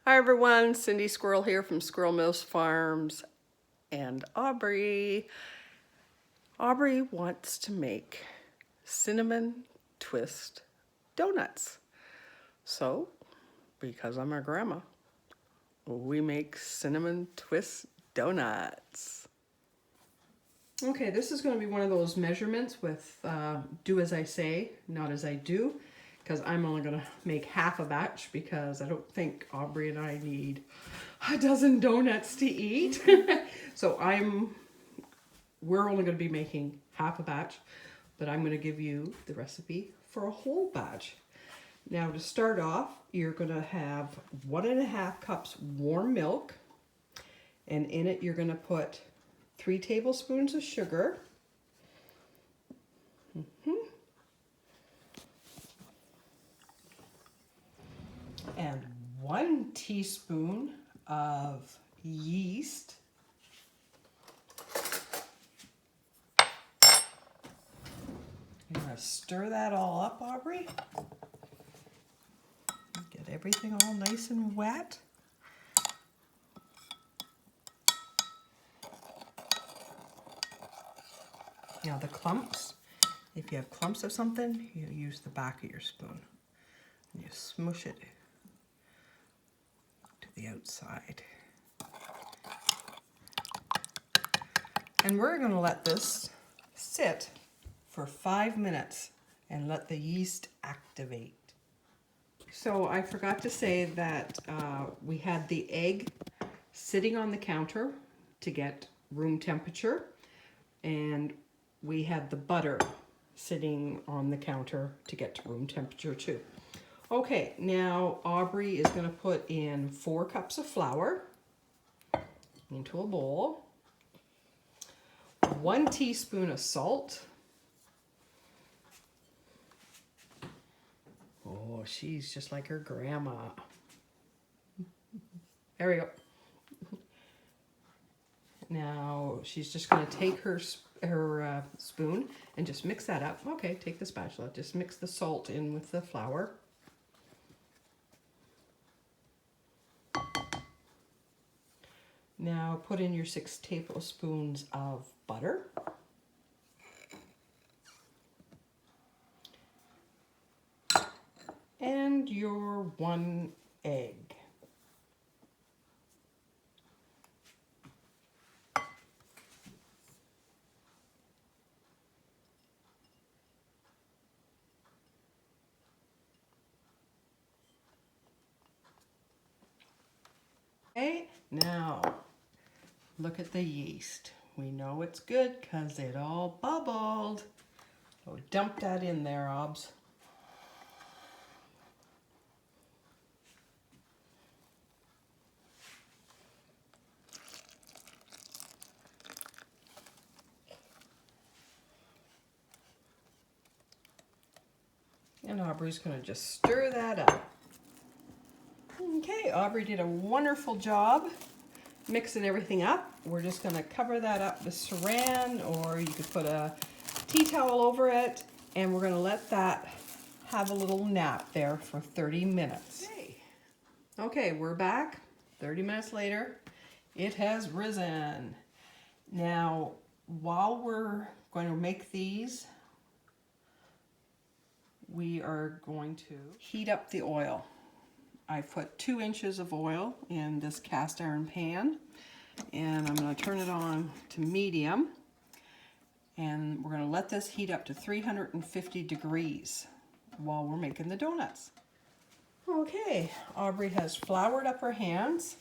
Hi everyone, Cindy Squirrel here from Squirrel Mills Farms and Aubrey. Aubrey wants to make cinnamon twist donuts. So, because I'm her grandma, we make cinnamon twist donuts. Okay, this is going to be one of those measurements with do as I say, not as I do, because I'm only going to make half a batch because I don't think Aubrey and I need a dozen donuts to eat. So we're only going to be making half a batch, but I'm going to give you the recipe for a whole batch. Now to start off, you're going to have 1.5 cups warm milk, and in it you're going to put 3 tablespoons of sugar, and 1 teaspoon of yeast. You're going to stir that all up, Aubrey. Get everything all nice and wet. Now the clumps, if you have clumps of something, you use the back of your spoon. And you smush it to the outside. And we're going to let this sit for 5 minutes and let the yeast activate. So I forgot to say that we had the egg sitting on the counter to get room temperature, and we had the butter sitting on the counter to get to room temperature too. Okay, now Aubrey is going to put in 4 cups of flour into a bowl, 1 teaspoon of salt. Oh, she's just like her grandma. There we go. Now she's just going to take her spoon and just mix that up. Okay, take the spatula. Just mix the salt in with the flour. Now put in your 6 tablespoons of butter. And your 1 egg. Okay, now look at the yeast. We know it's good because it all bubbled. So dump that in there, Obs. And Aubrey's going to just stir that up. Okay, Aubrey did a wonderful job mixing everything up. We're just going to cover that up with saran, or you could put a tea towel over it, and we're going to let that have a little nap there for 30 minutes. Okay, we're back 30 minutes later. It has risen. Now, while we're going to make these, we are going to heat up the oil. I put 2 inches of oil in this cast iron pan, and I'm going to turn it on to medium, and we're going to let this heat up to 350 degrees while we're making the donuts. Okay, Aubrey has floured up her hands.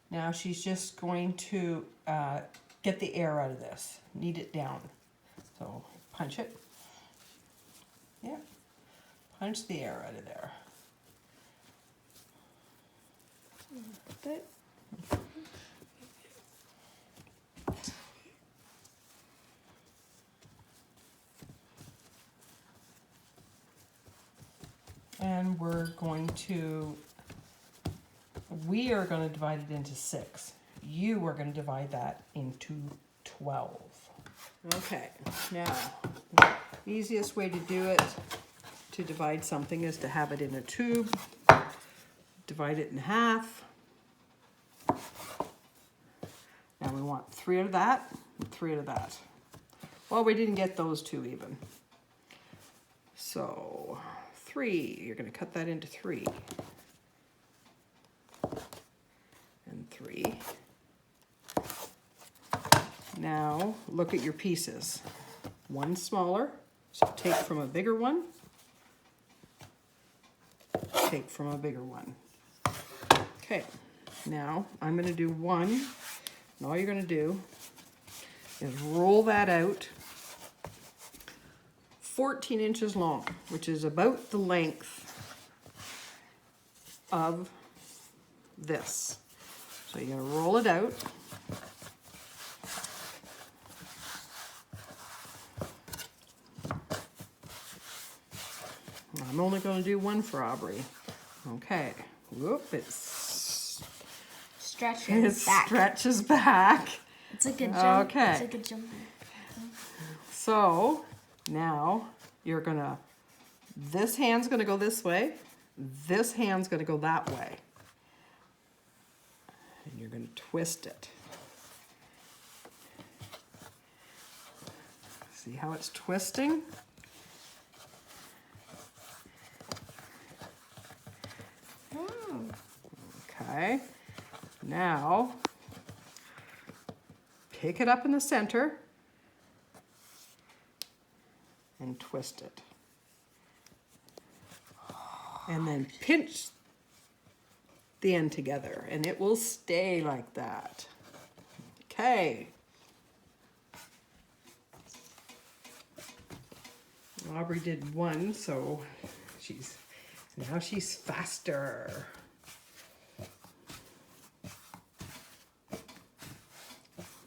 Now she's just going to get the air out of this, knead it down. So punch it. Yeah, punch the air out of there. And we are going to divide it into 6. You are going to divide that into 12. Okay, now, the easiest way to do it, to divide something, is to have it in a tube, divide it in half, Now we want 3 of that and 3 of that. Well, we didn't get those 2 even. So 3, you're going to cut that into 3. And 3. Now look at your pieces. One smaller, so take from a bigger one. Take from a bigger one. Okay, now I'm going to do 1. And all you're going to do is roll that out 14 inches long, which is about the length of this. So you're going to roll it out. I'm only going to do 1 for Aubrey. Okay. Whoop, it stretches back. Stretches back. It's a good jump. Okay. It's a good jump. So now you're going to, this hand's going to go this way. This hand's going to go that way. And you're going to twist it. See how it's twisting? Okay, now pick it up in the center and twist it. And then pinch the end together and it will stay like that. Okay. Aubrey did 1, so now she's faster.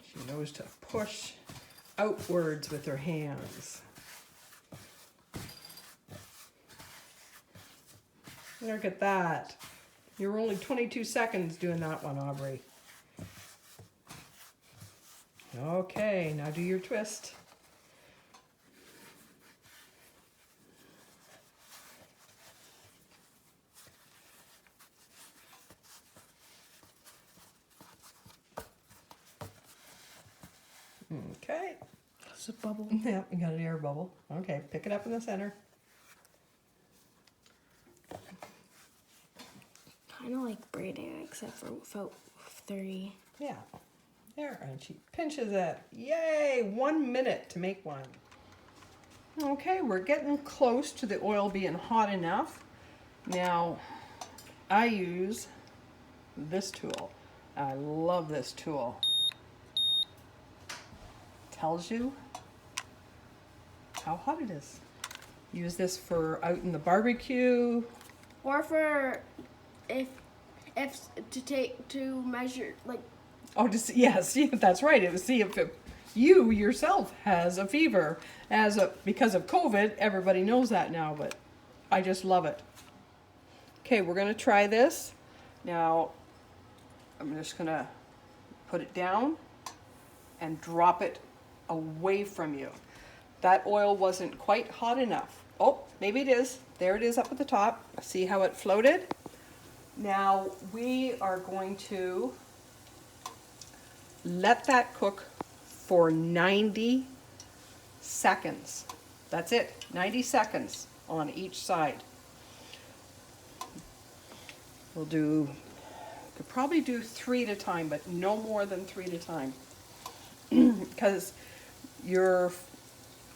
She knows to push outwards with her hands. Look at that. You were only 22 seconds doing that one, Aubrey. Okay, now do your twist. Okay. It's a bubble. Yeah, you got an air bubble. Okay, pick it up in the center. Kind of like braiding, except for without 3. Yeah. There, and she pinches it. Yay! 1 minute to make one. Okay, we're getting close to the oil being hot enough. Now, I use this tool. I love this tool. Tells you how hot it is. Use this for out in the barbecue. Or for if to measure, like. Oh, to see, yes, yeah, that's right. It was see if you yourself has a fever. Because of COVID, everybody knows that now, but I just love it. Okay, we're gonna try this. Now, I'm just gonna put it down and drop it away from you. That oil wasn't quite hot enough. Oh, maybe it is. There it is up at the top. See how it floated? Now we are going to let that cook for 90 seconds. That's it, 90 seconds on each side. Could probably do 3 at a time, but no more than 3 at a time. Because your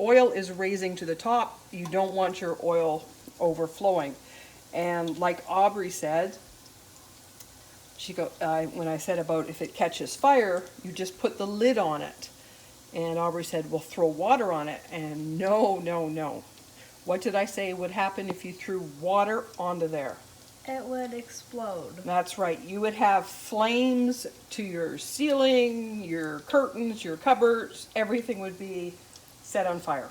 oil is raising to the top, you don't want your oil overflowing. And like Aubrey said, when I said about if it catches fire, you just put the lid on it. And Aubrey said, well, throw water on it. And no, no, no. What did I say would happen if you threw water onto there? It would explode. That's right. You would have flames to your ceiling, your curtains, your cupboards. Everything would be set on fire.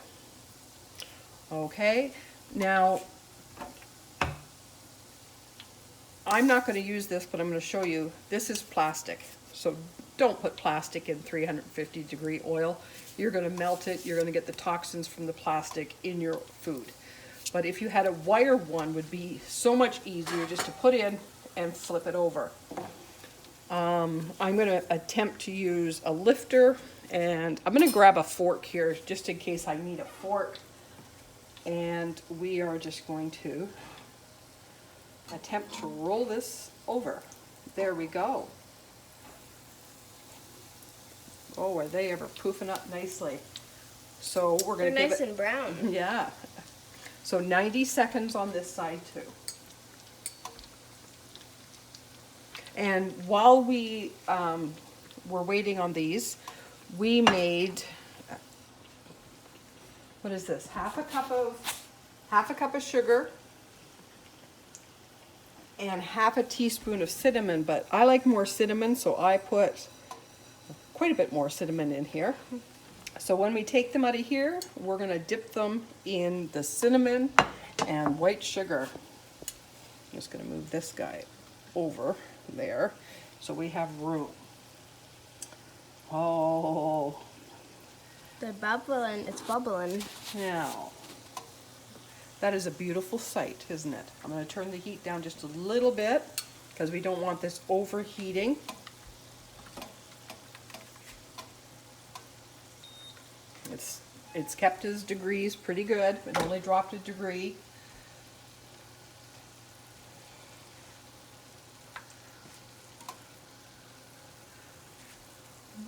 Okay. Now, I'm not going to use this, but I'm going to show you. This is plastic. So don't put plastic in 350 degree oil. You're going to melt it. You're going to get the toxins from the plastic in your food. But if you had a wire one, would be so much easier just to put in and flip it over. I'm going to attempt to use a lifter, and I'm going to grab a fork here just in case I need a fork. And we are just going to attempt to roll this over. There we go. Oh, are they ever poofing up nicely? So we're They're going to give nice it, and brown. yeah. So 90 seconds on this side too. And while we were waiting on these, we made, what is this? Half a cup of sugar and half a teaspoon of cinnamon. But I like more cinnamon, so I put quite a bit more cinnamon in here. So when we take them out of here, we're going to dip them in the cinnamon and white sugar. I'm just going to move this guy over there so we have room. Oh, They're bubbling. It's bubbling. now that is a beautiful sight, isn't it? I'm going to turn the heat down just a little bit because we don't want this overheating. It's kept his degrees pretty good. It only dropped a degree.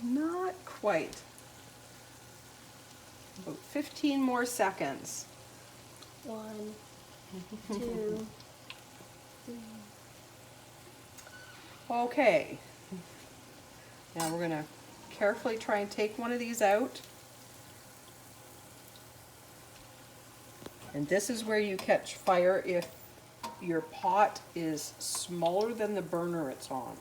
Not quite. About 15 more seconds. 1, 2. Okay. Now we're going to carefully try and take one of these out. And this is where you catch fire if your pot is smaller than the burner it's on.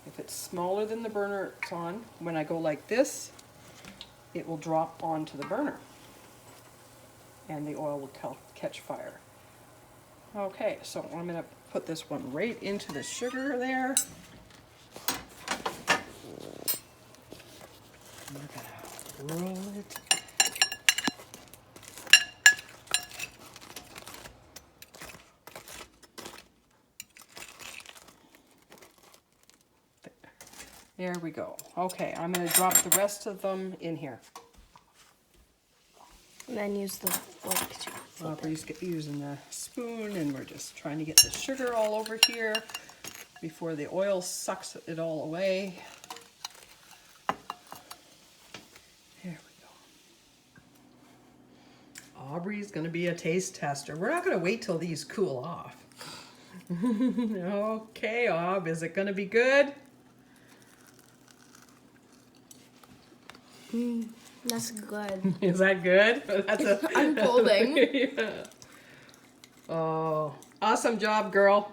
If it's smaller than the burner it's on, when I go like this, it will drop onto the burner and the oil will catch fire. Okay, so I'm going to put this one right into the sugar there. We're going to roll it. There we go. Okay, I'm going to drop the rest of them in here. And then use the fork to flip it. We're using the spoon, and we're just trying to get the sugar all over here before the oil sucks it all away. There we go. Aubrey's going to be a taste tester. We're not going to wait till these cool off. Okay, Aub, is it going to be good? That's good. Is that good? That's Unfolding. Yeah. Oh, awesome job, girl.